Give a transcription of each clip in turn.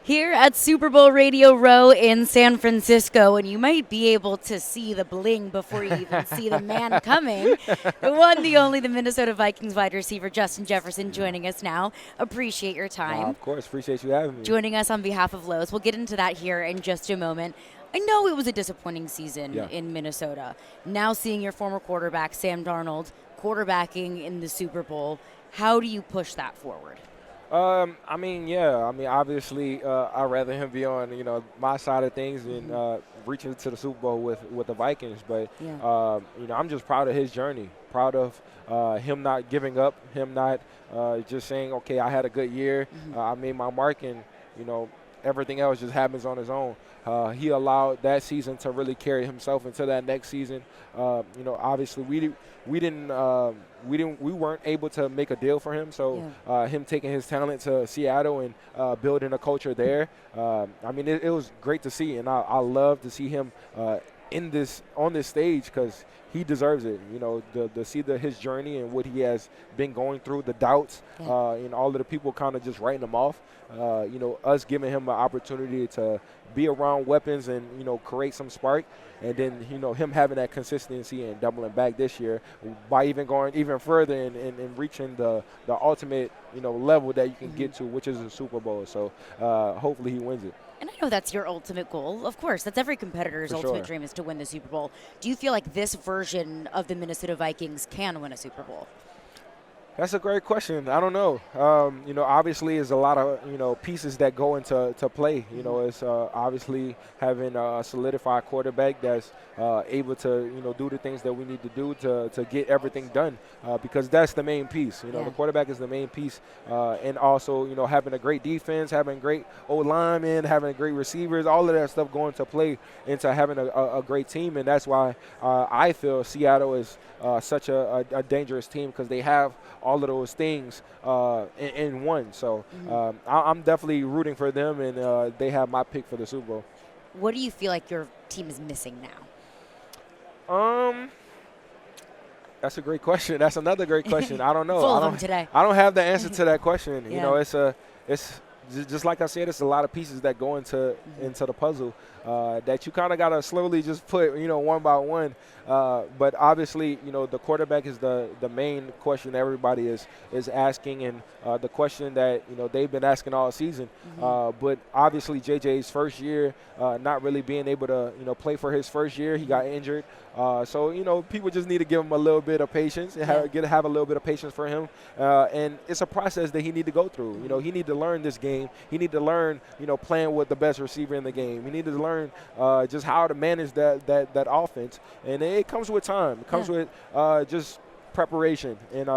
Here at Super Bowl Radio Row in San Francisco, and you might be able to see the bling before you even see the man coming. The one, the only, the Minnesota Vikings wide receiver, Justin Jefferson, joining us now. Appreciate your time. Of course. Appreciate you having me. Joining us on behalf of Lowe's. We'll get into that here in just a moment. I know it was a disappointing season in Minnesota. Now seeing your former quarterback, Sam Darnold, quarterbacking in the Super Bowl, how do you push that forward? Obviously, I'd rather him be on, my side of things than reaching to the Super Bowl with the Vikings. But, I'm just proud of his journey, proud of him not giving up, him not just saying, okay, I had a good year, I made my mark, and, everything else just happens on his own. He allowed that season to really carry himself into that next season. Obviously we weren't able to make a deal for him. So him taking his talent to Seattle and building a culture there. It was great to see, and I love to see him on this stage because he deserves it. To see his journey and what he has been going through, the doubts, and all of the people kind of just writing him off. Us giving him an opportunity to be around weapons and, create some spark. And then, him having that consistency and doubling back this year by even going even further and reaching the ultimate, level that you can get to, which is a Super Bowl. So hopefully he wins it. And I know that's your ultimate goal. Of course, that's every competitor's ultimate dream is to win the Super Bowl. Do you feel like this version of the Minnesota Vikings can win a Super Bowl? That's a great question. I don't know. Obviously, there's a lot of, pieces that go into play. It's obviously having a solidified quarterback that's able to, do the things that we need to do to get everything done because that's the main piece. The quarterback is the main piece. And also, having a great defense, having great O-linemen, having great receivers, all of that stuff going to play into having a great team. And that's why I feel Seattle is such a dangerous team because they have all of those things in one. So I'm definitely rooting for them, and they have my pick for the Super Bowl. What do you feel like your team is missing now? That's a great question. That's another great question. I don't know. Full of them today. I don't have the answer to that question. It's just like I said, it's a lot of pieces that go into the puzzle that you kind of got to slowly just put, one by one. But obviously, the quarterback is the main question everybody is asking, and the question that, they've been asking all season. But obviously, JJ's first year, not really being able to, play for his first year, he got injured. So, people just need to give him a little bit of patience and have a little bit of patience for him. And it's a process that he need to go through. He need to learn this game. He need to learn, playing with the best receiver in the game. He need to learn just how to manage that offense. And it comes with time. It comes with just preparation and,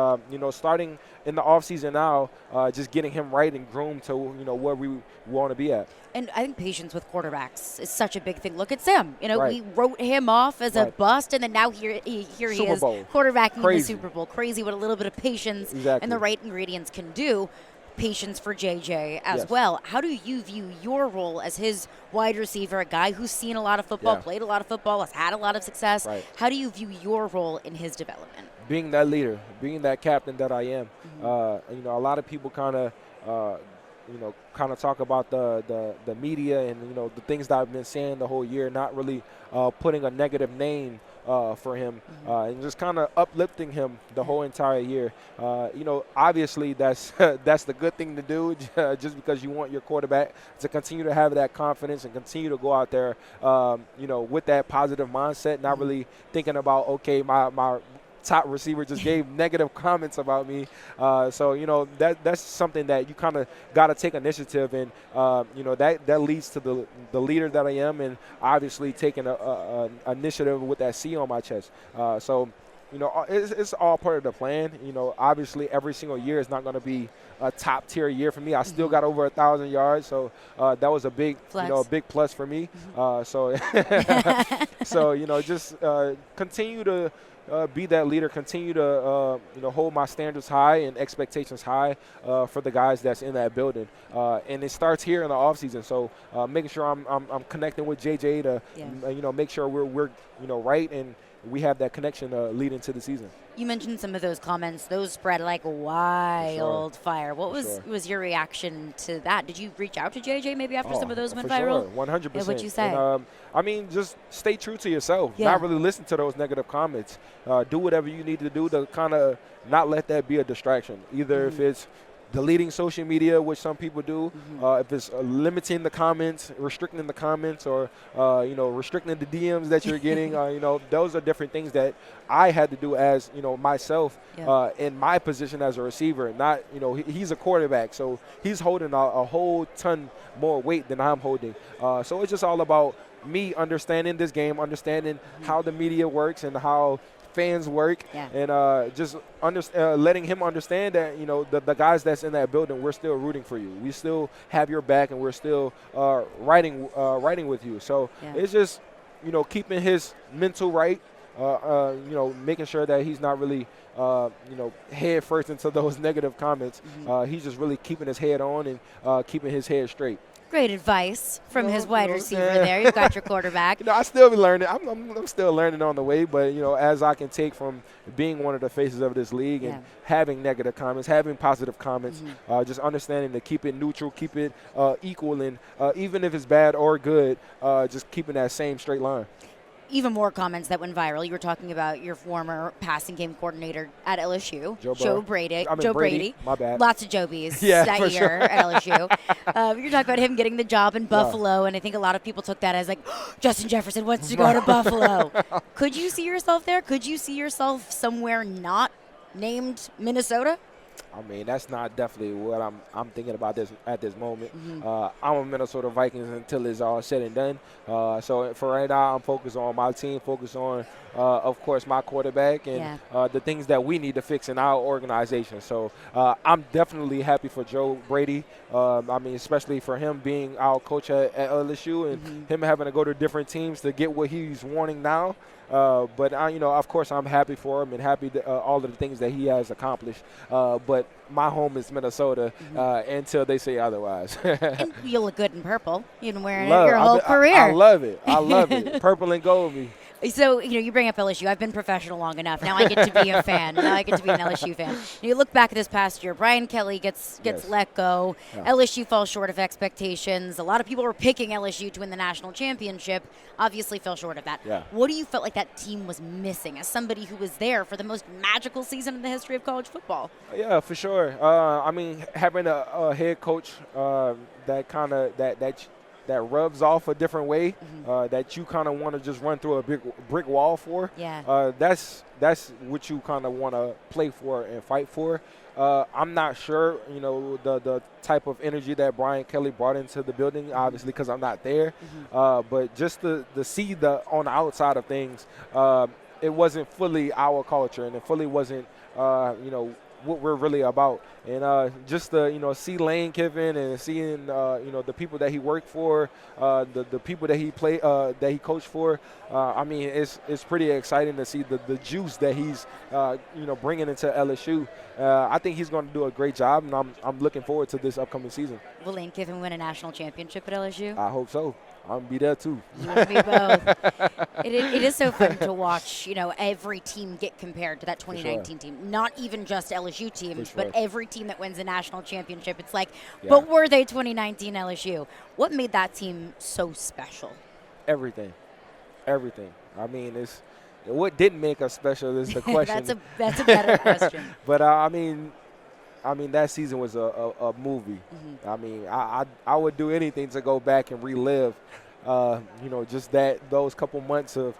starting in the offseason now, just getting him right and groomed to, where we want to be at. And I think patience with quarterbacks is such a big thing. Look at Sam. We wrote him off as a bust, and then now here he is quarterbacking in the Super Bowl. Crazy what a little bit of patience and the right ingredients can do. Patience for JJ as well. How do you view your role as his wide receiver, a guy who's seen a lot of football, played a lot of football, has had a lot of success? How do you view your role in his development? Being that leader, being that captain that I am. A lot of people kind of talk about the media and, the things that I've been saying the whole year, not really putting a negative name for him and just kind of uplifting him the whole entire year. Obviously that's the good thing to do just because you want your quarterback to continue to have that confidence and continue to go out there, with that positive mindset, not really thinking about, okay, my top receiver just gave negative comments about me. So, that's something that you kind of got to take initiative in. That leads to the leader that I am, and obviously taking a initiative with that C on my chest. So, it's all part of the plan. Obviously every single year is not going to be a top tier year for me. I still got over 1,000 yards. So that was a big, a big plus for me. So just continue to be that leader, continue to hold my standards high and expectations high for the guys that's in that building. And it starts here in the offseason. So making sure I'm connecting with JJ to make sure we're right and we have that connection leading to the season. You mentioned some of those comments. Those spread like wildfire. What was your reaction to that? Did you reach out to JJ maybe after some of those went viral? Sure, 100%. Yeah, what'd you say? And, I mean, just stay true to yourself. Yeah. Not really listen to those negative comments. Do whatever you need to do to kind of not let that be a distraction. Either if it's deleting social media, which some people do, if it's limiting the comments, restricting the comments, or restricting the DMs that you're getting, those are different things that I had to do as myself in my position as a receiver. Not he's a quarterback, so he's holding a whole ton more weight than I'm holding. So it's just all about me understanding this game, understanding how the media works and how fans work, and just letting him understand that the guys that's in that building, we're still rooting for you. We still have your back, and we're still riding with you. So it's just keeping his mental right, making sure that he's not really head first into those negative comments. He's just really keeping his head on and keeping his head straight. Great advice from his wide receiver there. You've got your quarterback. I still be learning. I'm still learning on the way, but, as I can take from being one of the faces of this league and having negative comments, having positive comments, just understanding to keep it neutral, keep it equal, and even if it's bad or good, just keeping that same straight line. Even more comments that went viral. You were talking about your former passing game coordinator at LSU, Joe Brady. My bad. Lots of Jobies that year at LSU. You're talking about him getting the job in Buffalo, and I think a lot of people took that as like, Justin Jefferson wants to go to Buffalo. Could you see yourself there? Could you see yourself somewhere not named Minnesota? I mean, that's not definitely what I'm thinking about this at this moment. I'm a Minnesota Vikings until it's all said and done. So for right now, I'm focused on my team, focused on, of course, my quarterback and the things that we need to fix in our organization. So I'm definitely happy for Joe Brady. I mean, especially for him being our coach at LSU and him having to go to different teams to get what he's wanting now. But of course, I'm happy for him and happy that, all of the things that he has accomplished. But my home is Minnesota until they say otherwise. And you look good in purple. You've been wearing it your whole career. I love it. I love it. Purple and gold. So, you bring up LSU. I've been professional long enough. Now I get to be a fan. Now I get to be an LSU fan. You look back at this past year, Brian Kelly gets let go. LSU falls short of expectations. A lot of people were picking LSU to win the national championship. Obviously fell short of that. What do you felt like that team was missing as somebody who was there for the most magical season in the history of college football? Yeah, for sure. I mean, having a head coach that kind of that rubs off a different way, that you kind of want to just run through a big brick wall for. That's what you kind of want to play for and fight for. I'm not sure, the type of energy that Brian Kelly brought into the building, obviously, because I'm not there. But just to see on the outside of things, it wasn't fully our culture, and it fully wasn't, what we're really about. And just to see Lane Kiffin and seeing the people that he worked for, the people that he coached for. I mean, it's pretty exciting to see the juice that he's bringing into LSU. I think he's going to do a great job, and I'm looking forward to this upcoming season. Will Lane Kiffin win a national championship at LSU? I hope so. I'm going to be there, too. You want to be both. It is so fun to watch, every team get compared to that 2019 team. Not even just LSU teams, but every team that wins a national championship. It's like, but were they 2019 LSU? What made that team so special? Everything. I mean, what didn't make us special is the question. That's a better question. But, I mean, that season was a movie. I mean, I would do anything to go back and relive, just those couple months of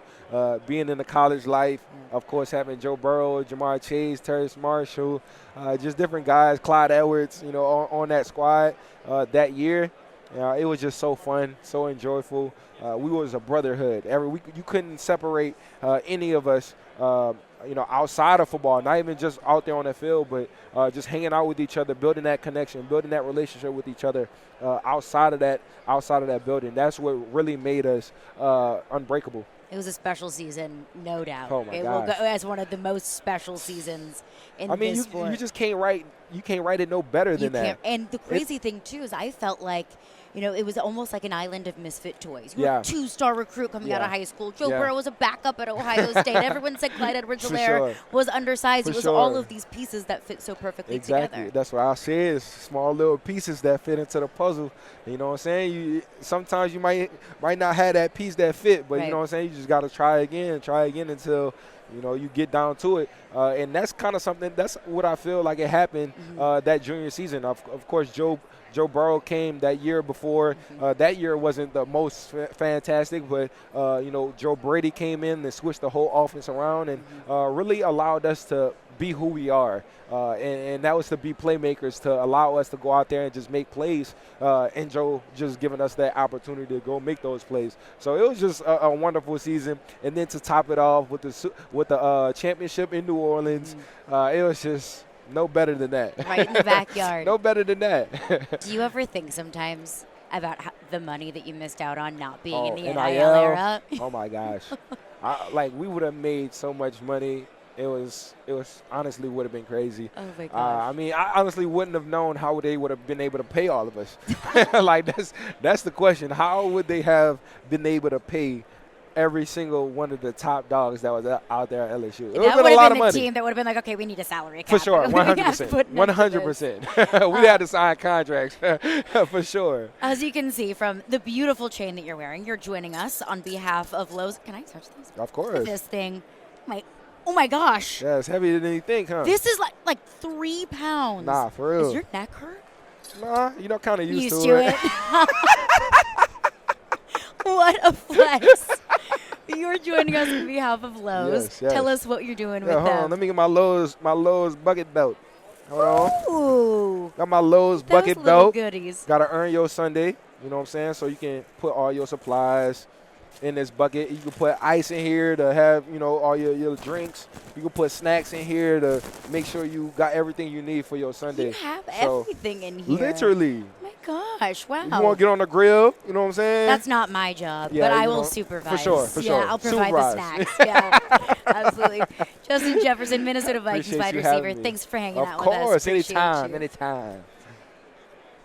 being in the college life. Of course, having Joe Burrow, Jamar Chase, Terrace Marshall, just different guys, Clyde Edwards, on that squad that year. It was just so fun, so enjoyable. We was a brotherhood. You couldn't separate any of us. Outside of football, not even just out there on the field, but just hanging out with each other, building that connection, building that relationship with each other outside of that building. That's what really made us unbreakable. It was a special season, no doubt. Oh my it will go as one of the most special seasons in this sport. You just can't write. You can't write it no better than that. And the crazy thing too is, I felt like it was almost like an island of misfit toys. You were a 2-star recruit coming out of high school. Joe Burrow was a backup at Ohio State. Everyone said Clyde Edwards-Helaire was undersized. It was all of these pieces that fit so perfectly together. That's what I say. It's small little pieces that fit into the puzzle. You know what I'm saying? Sometimes you might not have that piece that fit, but you know what I'm saying? You just got to try again until you get down to it. And that's kind of something, that's what I feel like it happened that junior season. Of course, Joe Burrow came that year before. That year wasn't the most fantastic, but, Joe Brady came in and switched the whole offense around and really allowed us to be who we are. And that was to be playmakers, to allow us to go out there and just make plays. And Joe just giving us that opportunity to go make those plays. So it was just a wonderful season. And then to top it off with the championship in New Orleans, it was just no better than that. Right in the backyard. No better than that. Do you ever think sometimes about the money that you missed out on not being in the NIL era? Oh, my gosh. We would have made so much money. It was honestly would have been crazy. Oh, my gosh. I honestly wouldn't have known how they would have been able to pay all of us. That's the question. How would they have been able to pay every single one of the top dogs that was out there at LSU? It would have been a lot of money. Team that would have been like, okay, we need a salary cap. For sure, 100%. 100%. We had to sign contracts for sure. As you can see from the beautiful chain that you're wearing, you're joining us on behalf of Lowe's. Can I touch this? Of course. This thing. Oh my gosh. Yeah, it's heavier than you think, huh? This is like 3 pounds. Nah, for real. Does your neck hurt? Nah, kind of used to it. What a flex. You're joining us on behalf of Lowe's. Yes. Tell us what you're doing with hold them. on. Let me get my Lowe's bucket belt. Hold on. Ooh. Got my Lowe's bucket belt. Goodies. Got to earn your Sunday. You know what I'm saying? So you can put all your supplies in this bucket. You can put ice in here to have, all your drinks. You can put snacks in here to make sure you got everything you need for your Sunday. You have everything in here. Literally. Oh my gosh, wow. You want to get on the grill, you know what I'm saying? That's not my job, but I will supervise. For sure. I'll provide the snacks. Yeah, absolutely. Justin Jefferson, Minnesota Vikings wide receiver. Thanks for hanging out with us. Of course, anytime.